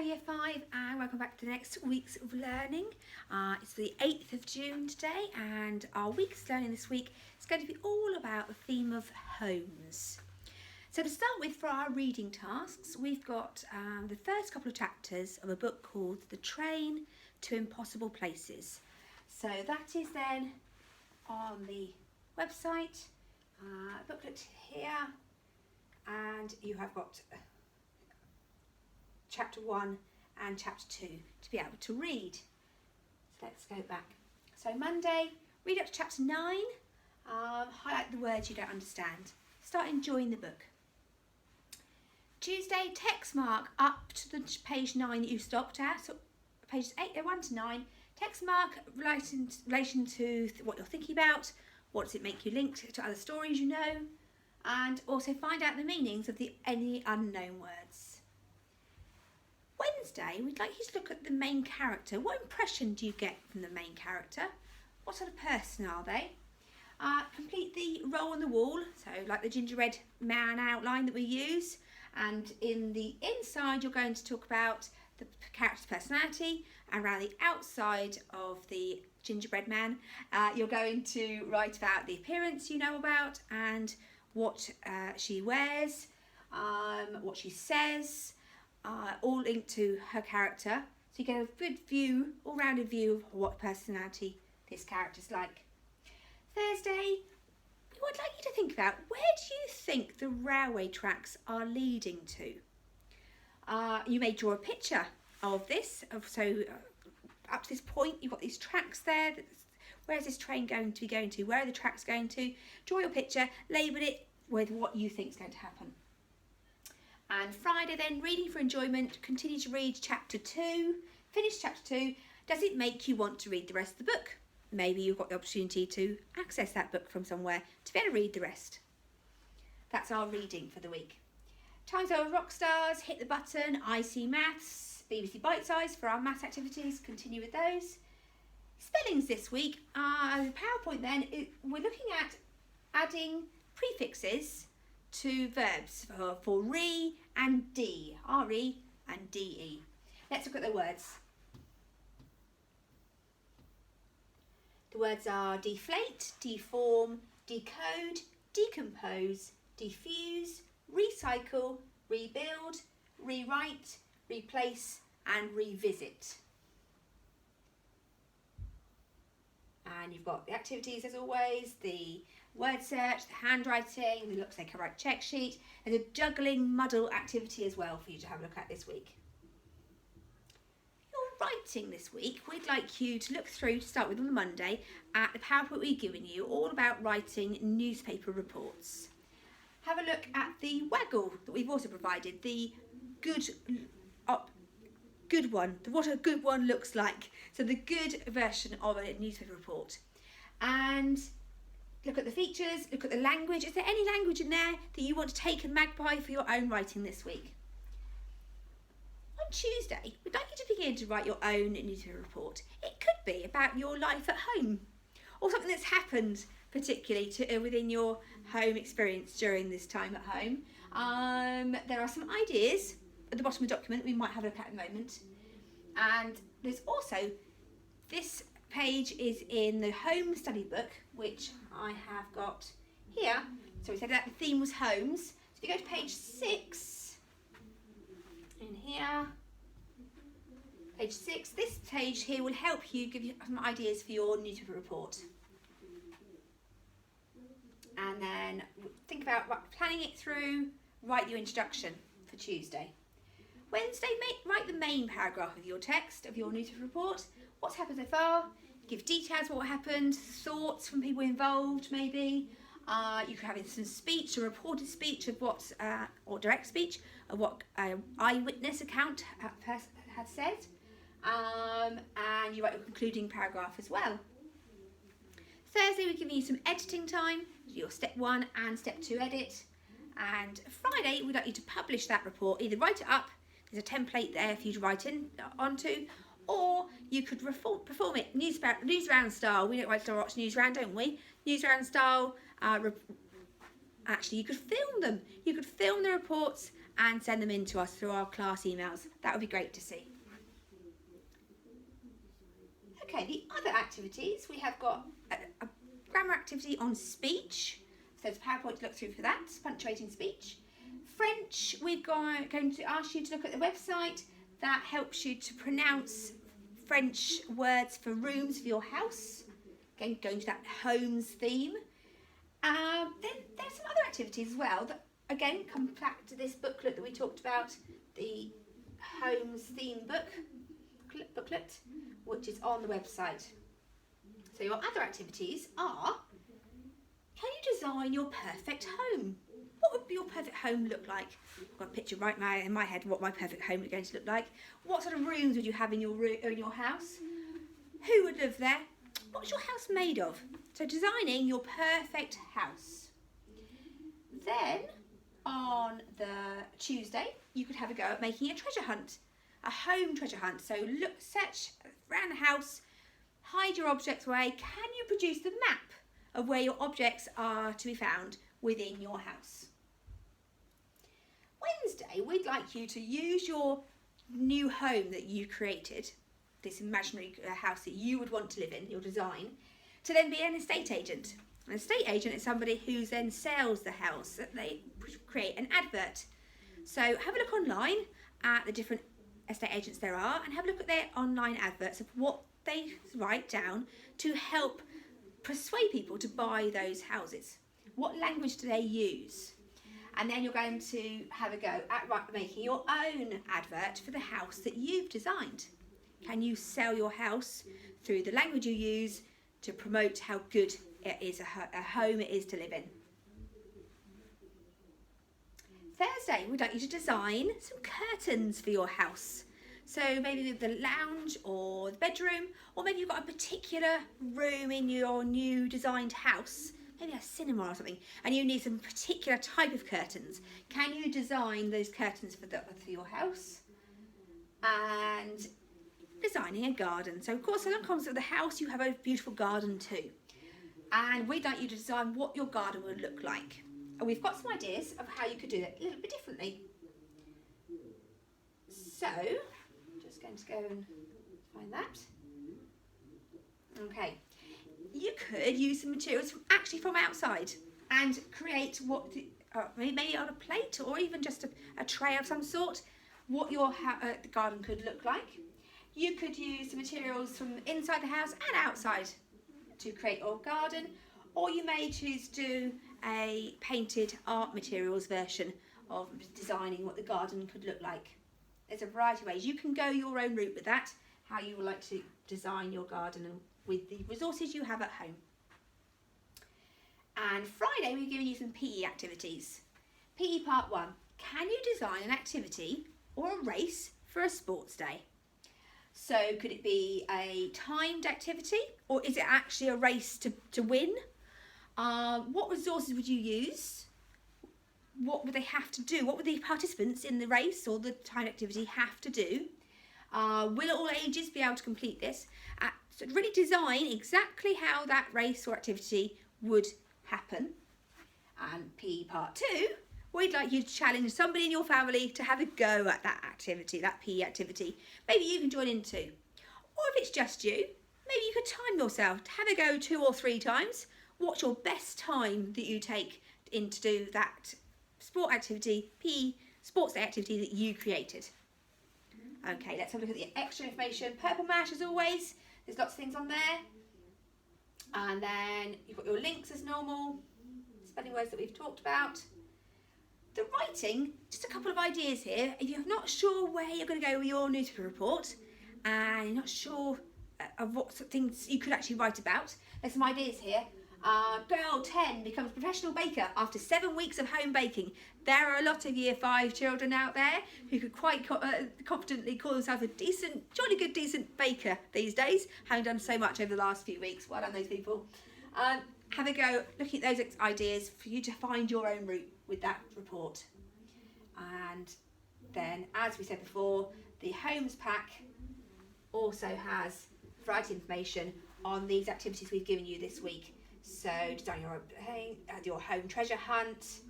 Year 5 and welcome back to the next week's of learning. It's the 8th of June today and our week's learning this week is going to be all about the theme of homes. So to start with, for our reading tasks, we've got the first couple of chapters of a book called The Train to Impossible Places. So that is then on the website, booklet here, and you have got chapter 1 and chapter 2 to be able to read. So let's go back. So Monday, read up to chapter 9, highlight the words you don't understand. Start enjoying the book. Tuesday, text mark up to the page 9 that you stopped at, so pages 1 to 9. Text mark relation to what you're thinking about, what does it make you link to other stories you know, and also find out the meanings of any unknown words. Wednesday, we'd like you to look at the main character. What impression do you get from the main character? What sort of person are they? Complete the role on the wall, so like the gingerbread man outline that we use. And in the inside, you're going to talk about the character's personality, and around the outside of the gingerbread man, you're going to write about the appearance you know about and what she wears, what she says, all linked to her character, so you get a good view, all-rounded view of what personality this character's like. Thursday, we would like you to think about, where do you think the railway tracks are leading to? You may draw a picture of this, up to this point you've got these tracks there. Where is this train going to be going to? Where are the tracks going to? Draw your picture, label it with what you think is going to happen. And Friday then, reading for enjoyment, continue to read chapter 2, finish chapter 2. Does it make you want to read the rest of the book? Maybe you've got the opportunity to access that book from somewhere to be able to read the rest. That's our reading for the week. Times Over Rockstars, Hit the Button, IC Maths, BBC Bite Size for our maths activities, continue with those. Spellings this week, the PowerPoint then, we're looking at adding prefixes to verbs for re and d, re and de. Let's look at the words. The words are deflate, deform, decode, decompose, defuse, recycle, rebuild, rewrite, replace and revisit. And you've got the activities as always, the word search, the handwriting, it looks like a right check sheet. There's a juggling muddle activity as well for you to have a look at this week. Your writing this week, we'd like you to look through, to start with on the Monday, at the PowerPoint we've given you all about writing newspaper reports. Have a look at the waggle that we've also provided, the good one, what a good one looks like. So the good version of a newspaper report. And look at the features, look at the language. Is there any language in there that you want to take and magpie for your own writing this week? On Tuesday, we'd like you to begin to write your own newspaper report. It could be about your life at home or something that's happened particularly within your home experience during this time at home. There are some ideas at the bottom of the document we might have a look at in a moment. And there's also, this page is in the home study book, which I have got here. So we said that the theme was homes. So if you go to page 6, in here, page 6, this page here will help you, give you some ideas for your newspaper report. And then think about planning it through, write your introduction for Tuesday. Wednesday, write the main paragraph of your text, of your newspaper report. What's happened so far? Give details of what happened, thoughts from people involved maybe. You could have some speech, a reported speech of what, or direct speech, of what eyewitness account had said. And you write your concluding paragraph as well. Thursday, we're giving you some editing time, your step 1 and step 2 edit. And Friday, we'd like you to publish that report, either write it up, there's a template there for you to write onto, or you could perform it news round style. We don't write to watch news round, don't we? News round style. Actually, you could film them. You could film the reports and send them in to us through our class emails. That would be great to see. Okay, the other activities, we have got a grammar activity on speech. So there's a PowerPoint to look through for that, punctuating speech. French, we're going to ask you to look at the website. That helps you to pronounce French words for rooms for your house. Again, going to that homes theme. Then there's some other activities as well that, again, come back to this booklet that we talked about, the homes theme booklet, which is on the website. So your other activities are, can you design your perfect home? What would your perfect home look like? I've got a picture right now in my head what my perfect home is going to look like. What sort of rooms would you have in your house? Who would live there? What's your house made of? So designing your perfect house. Then on the Tuesday, you could have a go at making a treasure hunt, a home treasure hunt. So search around the house, hide your objects away. Can you produce the map of where your objects are to be found within your house? Wednesday, we'd like you to use your new home that you created, this imaginary house that you would want to live in, your design, to then be an estate agent. An estate agent is somebody who then sells the house, that they create an advert. So have a look online at the different estate agents there are and have a look at their online adverts of what they write down to help persuade people to buy those houses. What language do they use? And then you're going to have a go at making your own advert for the house that you've designed. Can you sell your house through the language you use to promote how good it is, a home it is to live in? Thursday, we'd like you to design some curtains for your house. So maybe the lounge or the bedroom, or maybe you've got a particular room in your new designed house, maybe a cinema or something, and you need some particular type of curtains. Can you design those curtains for your house? And designing a garden. So of course, along comes with the house, you have a beautiful garden too. And we'd like you to design what your garden would look like. And we've got some ideas of how you could do it a little bit differently. So, just going to go and find that. Okay. You could use some materials from outside and create what, maybe on a plate or even just a tray of some sort, what your the garden could look like. You could use the materials from inside the house and outside to create your garden, or you may choose to do a painted art materials version of designing what the garden could look like. There's a variety of ways. You can go your own route with that, how you would like to design your garden with the resources you have at home. And Friday, we're giving you some PE activities. PE Part 1. Can you design an activity or a race for a sports day? So could it be a timed activity, or is it actually a race to win? What resources would you use? What would they have to do? What would the participants in the race or the timed activity have to do? Will all ages be able to complete this? So really design exactly how that race or activity would happen. And PE Part 2, we'd like you to challenge somebody in your family to have a go at that activity, that PE activity. Maybe you can join in too. Or if it's just you, maybe you could time yourself to have a go 2 or 3 times. What's your best time that you take in to do that sport activity, PE, sports day activity that you created? Okay, let's have a look at the extra information. Purple Mash as always. There's lots of things on there. And then you've got your links as normal, spelling words that we've talked about. The writing, just a couple of ideas here. If you're not sure where you're going to go with your newspaper report and you're not sure of what things you could actually write about, there's some ideas here. Girl 10 becomes a professional baker after 7 weeks of home baking. There are a lot of Year 5 children out there who could quite confidently call themselves a decent, jolly good decent baker these days, having done so much over the last few weeks. Well done those people. Have a go looking at those ideas for you to find your own route with that report. And then, as we said before, the Homes Pack also has variety of information on these activities we've given you this week. So design your home treasure hunt,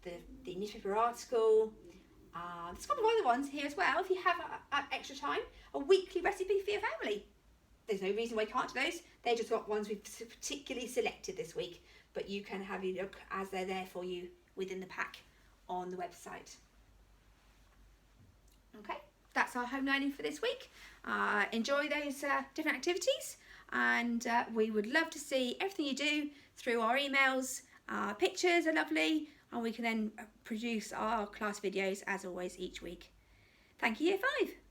the newspaper article, There's a couple of other ones here as well. If you have extra time, a weekly recipe for your family. There's no reason why you can't do those. They're just got ones we've particularly selected this week, but you can have a look as they're there for you within the pack on the website. Okay, that's our home learning for this week. Enjoy those different activities, and we would love to see everything you do through our emails. Pictures are lovely, and we can then produce our class videos as always each week. Thank you, Year 5.